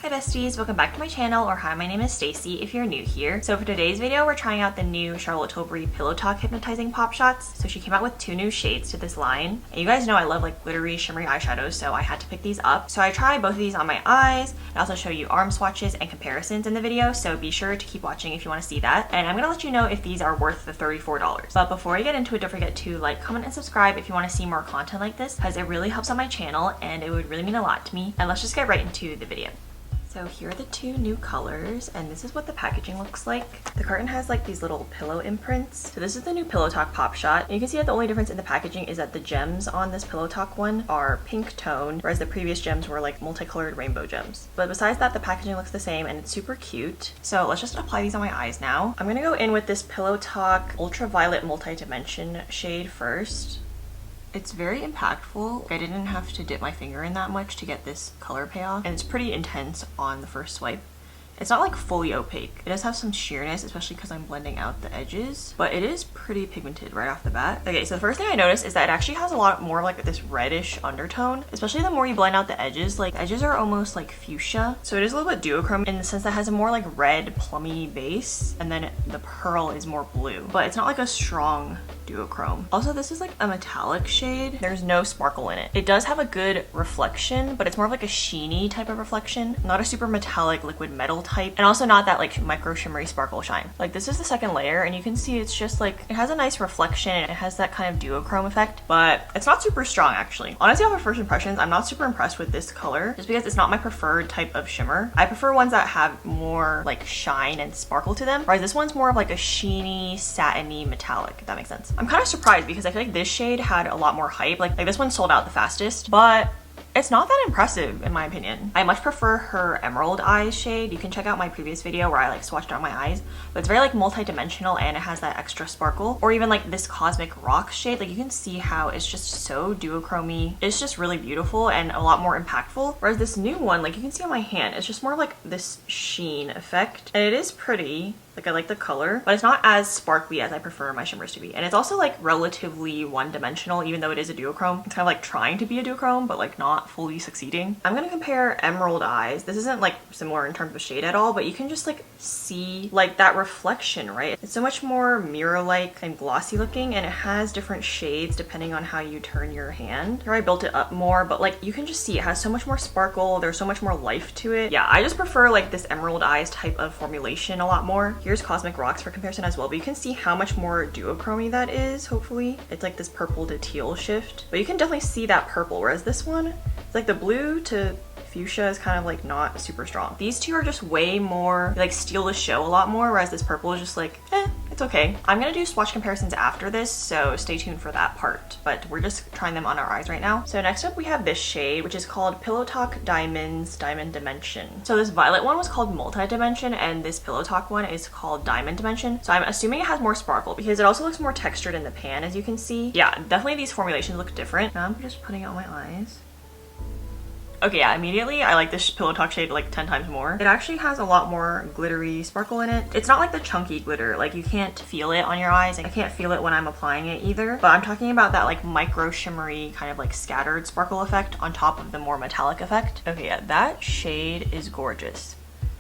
Hi besties, welcome back to my channel, or hi, my name is Stacy if you're new here. So for today's video, we're trying out the new Charlotte Tilbury Pillowtalk Hypnotizing Pop Shots. So she came out with 2 new shades to this line. And you guys know I love like glittery, shimmery eyeshadows, so I had to pick these up. So I tried both of these on my eyes, and also show you arm swatches and comparisons in the video, so be sure to keep watching if you want to see that. And I'm gonna let you know if these are worth the $34. But before I get into it, don't forget to like, comment, and subscribe if you want to see more content like this, because it really helps on my channel and it would really mean a lot to me. And let's just get right into the video. So here are the 2 new colors, and this is what the packaging looks like. The carton has like these little pillow imprints. So this is the new Pillowtalk Pop Shot. And you can see that the only difference in the packaging is that the gems on this Pillowtalk one are pink toned, whereas the previous gems were like multicolored rainbow gems. But besides that, the packaging looks the same and it's super cute. So let's just apply these on my eyes now. I'm gonna go in with this Pillowtalk Ultraviolet Multi-Dimension shade first. It's very impactful. I didn't have to dip my finger in that much to get this color payoff, and it's pretty intense on the first swipe. It's not like fully opaque. It does have some sheerness, especially because I'm blending out the edges, but it is pretty pigmented right off the bat. Okay, so the first thing I noticed is that it actually has a lot more of like this reddish undertone, especially the more you blend out the edges. Like the edges are almost like fuchsia. So it is a little bit duochrome in the sense that it has a more like red plummy base, and then the pearl is more blue, but it's not like a strong duochrome. Also, this is like a metallic shade. There's no sparkle in it. It does have a good reflection, but it's more of like a sheeny type of reflection, not a super metallic liquid metal type, and also not that like micro shimmery sparkle shine. Like this is the second layer, and you can see it's just like, it has a nice reflection, it has that kind of duochrome effect, but it's not super strong actually. Honestly, off of first impressions, I'm not super impressed with this color, just because it's not my preferred type of shimmer. I prefer ones that have more like shine and sparkle to them, whereas this one's more of like a sheeny, satiny metallic, if that makes sense. I'm kind of surprised because I feel like this shade had a lot more hype. Like this one sold out the fastest, but it's not that impressive in my opinion. I much prefer her Emerald Eyes shade. You can check out my previous video where I like swatched on my eyes, but it's very like multi-dimensional and it has that extra sparkle. Or even like this Cosmic Rock shade, like you can see how it's just so duochromy. It's just really beautiful and a lot more impactful. Whereas this new one, like you can see on my hand, it's just more like this sheen effect, and it is pretty. Like I like the color, but it's not as sparkly as I prefer my shimmers to be. And it's also like relatively one-dimensional, even though it is a duochrome. It's kind of like trying to be a duochrome, but like not fully succeeding. I'm gonna compare Emerald Eyes. This isn't like similar in terms of shade at all, but you can just like see like that reflection, right? It's so much more mirror-like and glossy looking, and it has different shades depending on how you turn your hand. Here I built it up more, but like you can just see it has so much more sparkle. There's so much more life to it. Yeah, I just prefer like this Emerald Eyes type of formulation a lot more. Here's Cosmic Rocks for comparison as well, but you can see how much more duochromy that is, hopefully. It's like this purple to teal shift, but you can definitely see that purple, whereas this one, it's like the blue to fuchsia is kind of like not super strong. These two are just way more, like steal the show a lot more, whereas this purple is just like, it's okay. I'm gonna do swatch comparisons after this, so stay tuned for that part, but we're just trying them on our eyes right now. So next up we have this shade, which is called Pillowtalk Diamonds Diamond Dimension. So this violet one was called Multi-Dimension, and this Pillowtalk one is called Diamond Dimension. So I'm assuming it has more sparkle because it also looks more textured in the pan, as you can see. Yeah, definitely these formulations look different. Now I'm just putting it on my eyes. Okay, yeah, immediately I like this Pillowtalk shade like 10 times more. It actually has a lot more glittery sparkle in it. It's not like the chunky glitter, like you can't feel it on your eyes. I can't feel it when I'm applying it either, but I'm talking about that like micro shimmery kind of like scattered sparkle effect on top of the more metallic effect. Okay, yeah, that shade is gorgeous.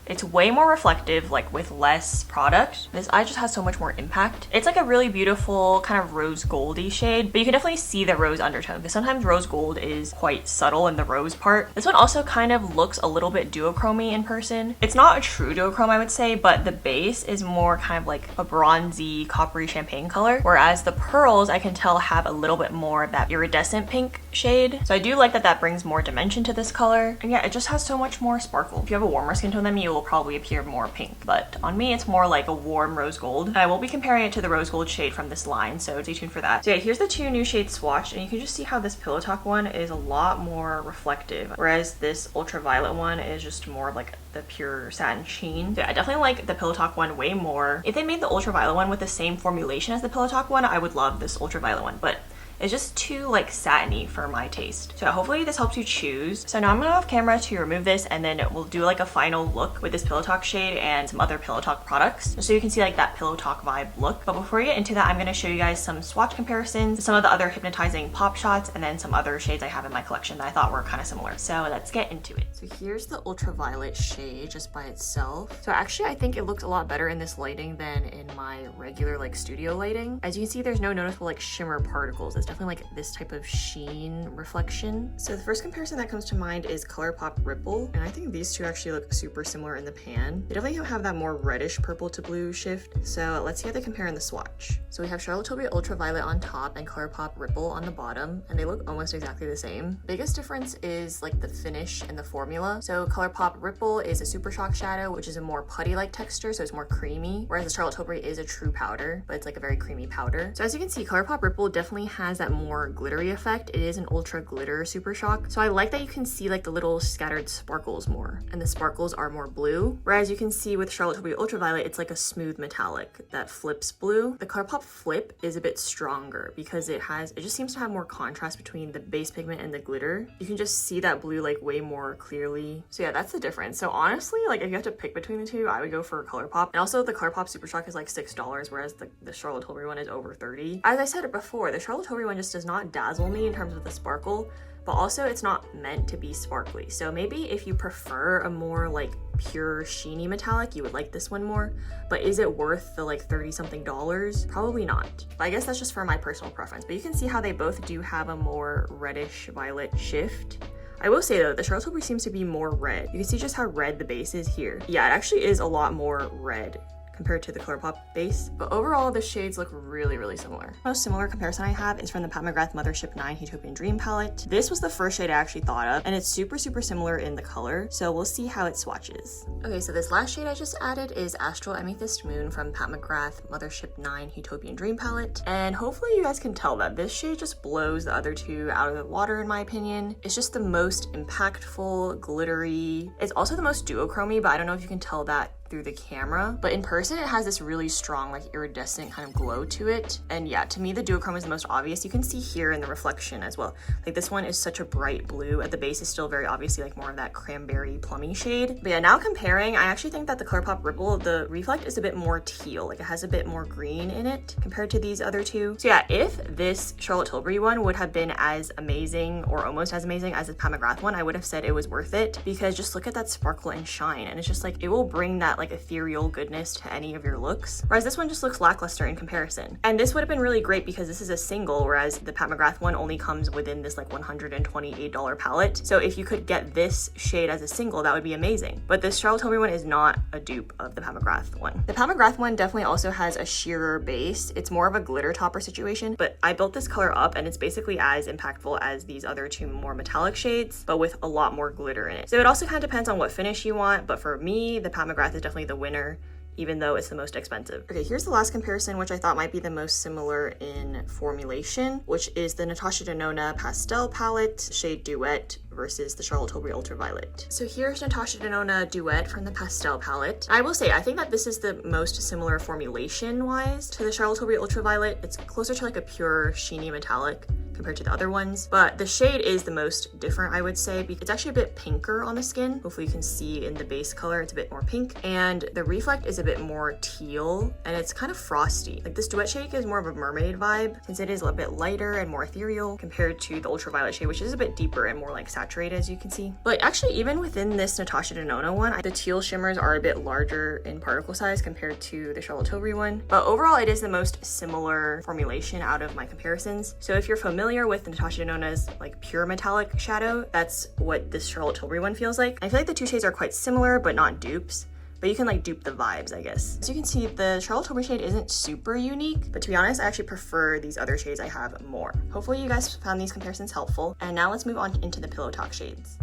It's way more reflective, like with less product. This eye just has so much more impact. It's like a really beautiful kind of rose goldy shade, but you can definitely see the rose undertone because sometimes rose gold is quite subtle in the rose part. This one also kind of looks a little bit duochromy in person. It's not a true duochrome, I would say, but the base is more kind of like a bronzy, coppery champagne color, whereas the pearls I can tell have a little bit more of that iridescent pink shade. So I do like that that brings more dimension to this color. And yeah, it just has so much more sparkle. If you have a warmer skin tone than me, you will probably appear more pink, but on me it's more like a warm rose gold. And I will be comparing it to the rose gold shade from this line, so stay tuned for that. So yeah, here's the 2 new shades swatched, and you can just see how this Pillowtalk one is a lot more reflective, whereas this ultraviolet one is just more like the pure satin sheen. So yeah, I definitely like the Pillowtalk one way more. If they made the ultraviolet one with the same formulation as the Pillowtalk one, I would love this ultraviolet one, but is just too like satiny for my taste. So hopefully this helps you choose. So now I'm gonna off camera to remove this, and then we'll do like a final look with this Pillow Talk shade and some other Pillow Talk products, so you can see like that Pillow Talk vibe look. But before we get into that, I'm gonna show you guys some swatch comparisons, some of the other hypnotizing pop shots, and then some other shades I have in my collection that I thought were kind of similar. So let's get into it. So here's the ultraviolet shade just by itself. So actually I think it looks a lot better in this lighting than in my regular like studio lighting. As you can see, there's no noticeable like shimmer particles. It's definitely like this type of sheen reflection. So the first comparison that comes to mind is ColourPop Ripple, and I think these two actually look super similar in the pan. They definitely have that more reddish purple to blue shift. So let's see how they compare in the swatch. So we have Charlotte Tilbury Ultraviolet on top and ColourPop Ripple on the bottom, and they look almost exactly the same. Biggest difference is like the finish and the formula. So ColourPop Ripple is a Super Shock shadow, which is a more putty-like texture, so it's more creamy, whereas the Charlotte Tilbury is a true powder, but it's like a very creamy powder. So as you can see, ColourPop Ripple definitely has that more glittery effect. It is an ultra glitter Super Shock. So I like that you can see like the little scattered sparkles more, and the sparkles are more blue. Whereas you can see with Charlotte Tilbury Ultraviolet, it's like a smooth metallic that flips blue. The ColourPop Flip is a bit stronger because it just seems to have more contrast between the base pigment and the glitter. You can just see that blue like way more clearly. So yeah, that's the difference. So honestly, like if you have to pick between the two, I would go for ColourPop. And also the ColourPop Super Shock is like $6, whereas the Charlotte Tilbury one is over $30. As I said before, the Charlotte Tilbury one just does not dazzle me in terms of the sparkle, but also it's not meant to be sparkly. So maybe if you prefer a more like pure sheeny metallic, you would like this one more, but is it worth the like 30 something dollars? Probably not. But I guess that's just for my personal preference. But you can see how they both do have a more reddish violet shift. I will say though, the Charlotte Tilbury seems to be more red. You can see just how red the base is here. Yeah, it actually is a lot more red compared to the ColourPop base. But overall, the shades look really, really similar. The most similar comparison I have is from the Pat McGrath Mothership 9 Utopian Dream palette. This was the first shade I actually thought of, and it's super, super similar in the color, so we'll see how it swatches. Okay, so this last shade I just added is Astral Amethyst Moon from Pat McGrath Mothership 9 Utopian Dream palette, and hopefully you guys can tell that this shade just blows the other two out of the water in my opinion. It's just the most impactful, glittery. It's also the most duochromy, but I don't know if you can tell that through the camera, but in person it has this really strong like iridescent kind of glow to it. And yeah, to me the duochrome is the most obvious. You can see here in the reflection as well, like this one is such a bright blue. At the base is still very obviously like more of that cranberry plummy shade. But yeah, now comparing, I actually think that the ColourPop Ripple, the reflect is a bit more teal, like it has a bit more green in it compared to these other two. So yeah, if this Charlotte Tilbury one would have been as amazing or almost as amazing as the Pat McGrath one, I would have said it was worth it, because just look at that sparkle and shine, and it's just like it will bring that like ethereal goodness to any of your looks, whereas this one just looks lackluster in comparison. And this would have been really great because this is a single, whereas the Pat McGrath one only comes within this like $128 palette. So if you could get this shade as a single, that would be amazing. But this Charlotte Tilbury one is not a dupe of the Pat McGrath one. The Pat McGrath one definitely also has a sheerer base. It's more of a glitter topper situation, but I built this color up and it's basically as impactful as these other two more metallic shades, but with a lot more glitter in it. So it also kind of depends on what finish you want, but for me, the Pat McGrath is definitely the winner, even though it's the most expensive. Okay, here's the last comparison, which I thought might be the most similar in formulation, which is the Natasha Denona Pastel palette, shade Duet, versus the Charlotte Tilbury Ultraviolet. So here's Natasha Denona Duet from the Pastel palette. I will say, I think that this is the most similar formulation-wise to the Charlotte Tilbury Ultraviolet. It's closer to like a pure sheeny metallic compared to the other ones, but the shade is the most different, I would say. It's actually a bit pinker on the skin. Hopefully you can see in the base color, it's a bit more pink, and the reflect is a bit more teal, and it's kind of frosty. Like this Duet shade is more of a mermaid vibe, since it is a little bit lighter and more ethereal compared to the Ultraviolet shade, which is a bit deeper and more like saturated, as you can see. But actually, even within this Natasha Denona one, the teal shimmers are a bit larger in particle size compared to the Charlotte Tilbury one. But overall, it is the most similar formulation out of my comparisons. So if you're familiar with Natasha Denona's like pure metallic shadow, that's what this Charlotte Tilbury one feels like. I feel like the two shades are quite similar, but not dupes. But you can like dupe the vibes, I guess. As you can see, the Charlotte Tilbury shade isn't super unique, but to be honest, I actually prefer these other shades I have more. Hopefully you guys found these comparisons helpful. And now let's move on into the Pillow Talk shades.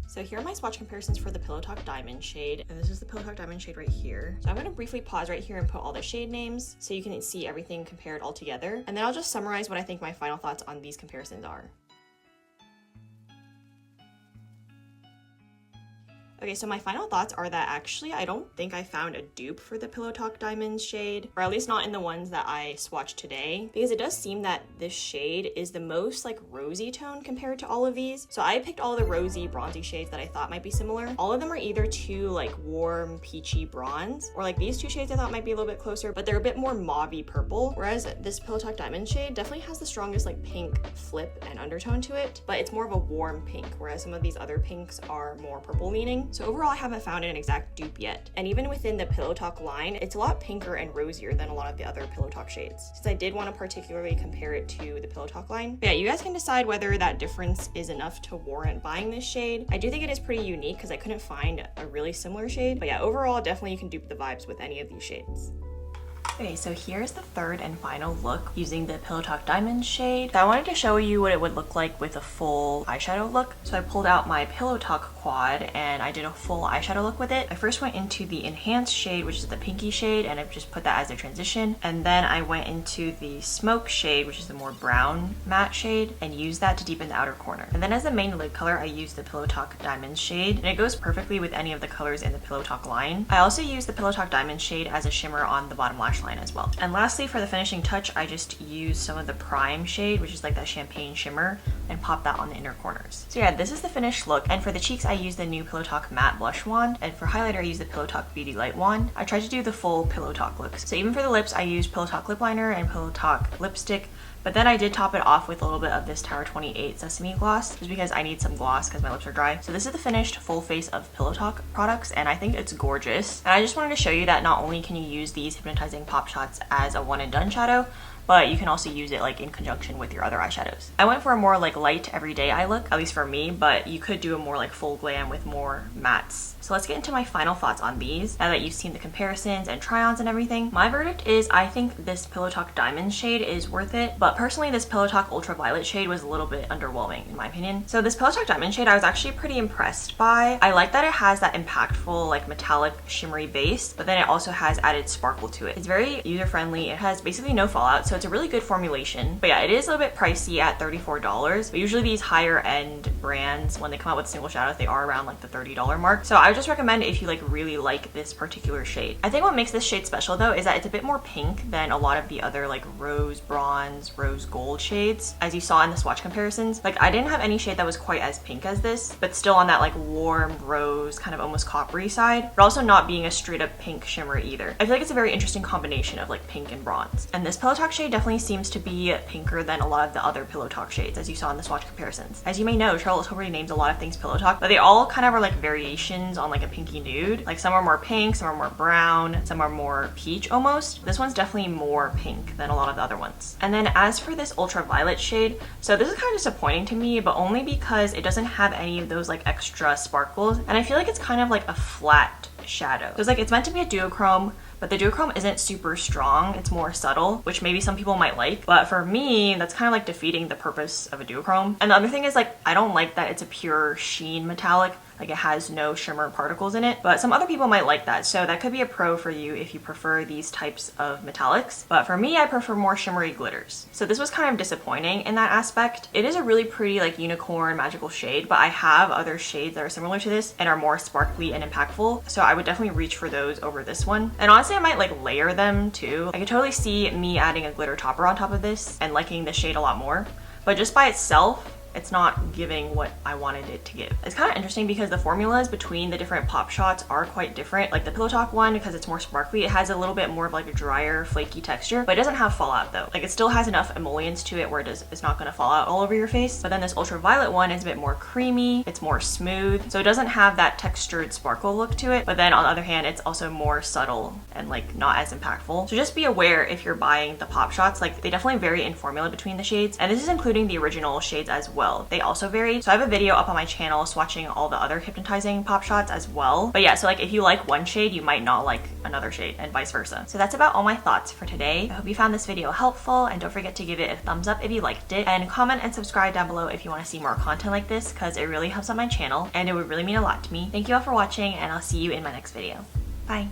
So here are my swatch comparisons for the Pillow Talk Diamond shade, and this is the Pillow Talk Diamond shade right here. So I'm going to briefly pause right here and put all the shade names so you can see everything compared all together, and then I'll just summarize what I think my final thoughts on these comparisons are. Okay, so my final thoughts are that actually I don't think I found a dupe for the Pillowtalk Diamonds shade, or at least not in the ones that I swatched today, because it does seem that this shade is the most like rosy tone compared to all of these. So I picked all the rosy, bronzy shades that I thought might be similar. All of them are either too like warm, peachy bronze, or like these two shades I thought might be a little bit closer, but they're a bit more mauvey purple, whereas this Pillowtalk Diamond shade definitely has the strongest like pink flip and undertone to it, but it's more of a warm pink, whereas some of these other pinks are more purple leaning. So overall, I haven't found an exact dupe yet. And even within the Pillowtalk line, it's a lot pinker and rosier than a lot of the other Pillowtalk shades, since I did want to particularly compare it to the Pillowtalk line. But yeah, you guys can decide whether that difference is enough to warrant buying this shade. I do think it is pretty unique because I couldn't find a really similar shade. But yeah, overall, definitely you can dupe the vibes with any of these shades. Okay, so here's the third and final look using the Pillowtalk Diamonds shade. I wanted to show you what it would look like with a full eyeshadow look. So I pulled out my Pillowtalk quad and I did a full eyeshadow look with it. I first went into the enhanced shade, which is the pinky shade, and I've just put that as a transition. And then I went into the smoke shade, which is the more brown matte shade, and used that to deepen the outer corner. And then as the main lid color, I used the Pillowtalk Diamonds shade, and it goes perfectly with any of the colors in the Pillowtalk line. I also used the Pillowtalk Diamonds shade as a shimmer on the bottom lash line as well. And lastly, for the finishing touch, I just used some of the prime shade, which is like that champagne shimmer, and popped that on the inner corners. So yeah, this is the finished look. And for the cheeks, I used the new Pillowtalk matte blush wand, and for highlighter, I used the Pillowtalk Beauty Light wand. I tried to do the full Pillowtalk looks. So even for the lips, I used Pillowtalk lip liner and Pillowtalk lipstick, but then I did top it off with a little bit of this Tower 28 Sesame gloss, just because I need some gloss because my lips are dry. So this is the finished full face of Pillowtalk products, and I think it's gorgeous. And I just wanted to show you that not only can you use these hypnotizing pop shots as a one and done shadow, but you can also use it like in conjunction with your other eyeshadows. I went for a more like light everyday eye look, at least for me, but you could do a more like full glam with more mattes. So let's get into my final thoughts on these. Now that you've seen the comparisons and try-ons and everything, my verdict is I think this Pillowtalk Diamond shade is worth it, but personally this Pillowtalk Ultraviolet shade was a little bit underwhelming in my opinion. So this Pillowtalk Diamond shade I was actually pretty impressed by. I like that it has that impactful like metallic shimmery base, but then it also has added sparkle to it. It's very user-friendly. It has basically no fallout, so it's a really good formulation. But yeah, it is a little bit pricey at $34, but usually these higher end brands, when they come out with single shadows, they are around like the $30 mark. So I would just recommend it if you like really like this particular shade. I think what makes this shade special though is that it's a bit more pink than a lot of the other like rose bronze, rose gold shades, as you saw in the swatch comparisons. Like I didn't have any shade that was quite as pink as this, but still on that like warm rose kind of almost coppery side, but also not being a straight up pink shimmer either. I feel like it's a very interesting combination of like pink and bronze. And this Pillowtalk shade definitely seems to be pinker than a lot of the other Pillowtalk shades, as you saw in the swatch comparisons. As you may know, Charlotte Tilbury names a lot of things Pillowtalk, but they all kind of are like variations on like a pinky nude. Like some are more pink, some are more brown, some are more peach almost. This one's definitely more pink than a lot of the other ones. And then as for this ultraviolet shade, so this is kind of disappointing to me, but only because it doesn't have any of those like extra sparkles, and I feel like it's kind of like a flat shadow. So it's like it's meant to be a duochrome, but the duochrome isn't super strong. It's more subtle, which maybe some people might like, but for me that's kind of like defeating the purpose of a duochrome. And the other thing is like I don't like that it's a pure sheen metallic. Like it has no shimmer particles in it, but some other people might like that, so that could be a pro for you if you prefer these types of metallics. But for me, I prefer more shimmery glitters, so this was kind of disappointing in that aspect. It is a really pretty like unicorn magical shade, but I have other shades that are similar to this and are more sparkly and impactful, so I would definitely reach for those over this one. And honestly I might like layer them too. I could totally see me adding a glitter topper on top of this and liking the shade a lot more, but just by itself it's not giving what I wanted it to give. It's kind of interesting because the formulas between the different pop shots are quite different. Like the Pillowtalk one, because it's more sparkly, it has a little bit more of like a drier, flaky texture, but it doesn't have fallout though. Like it still has enough emollients to it where it's not gonna fall out all over your face. But then this ultraviolet one is a bit more creamy, it's more smooth, so it doesn't have that textured sparkle look to it. But then on the other hand, it's also more subtle and like not as impactful. So just be aware if you're buying the pop shots, like they definitely vary in formula between the shades, and this is including the original shades as well. They also vary. So I have a video up on my channel swatching all the other hypnotizing pop shots as well. But yeah, so like if you like one shade, you might not like another shade and vice versa. So that's about all my thoughts for today. I hope you found this video helpful, and don't forget to give it a thumbs up if you liked it, and comment and subscribe down below if you want to see more content like this, because it really helps out my channel and it would really mean a lot to me. Thank you all for watching, and I'll see you in my next video. Bye.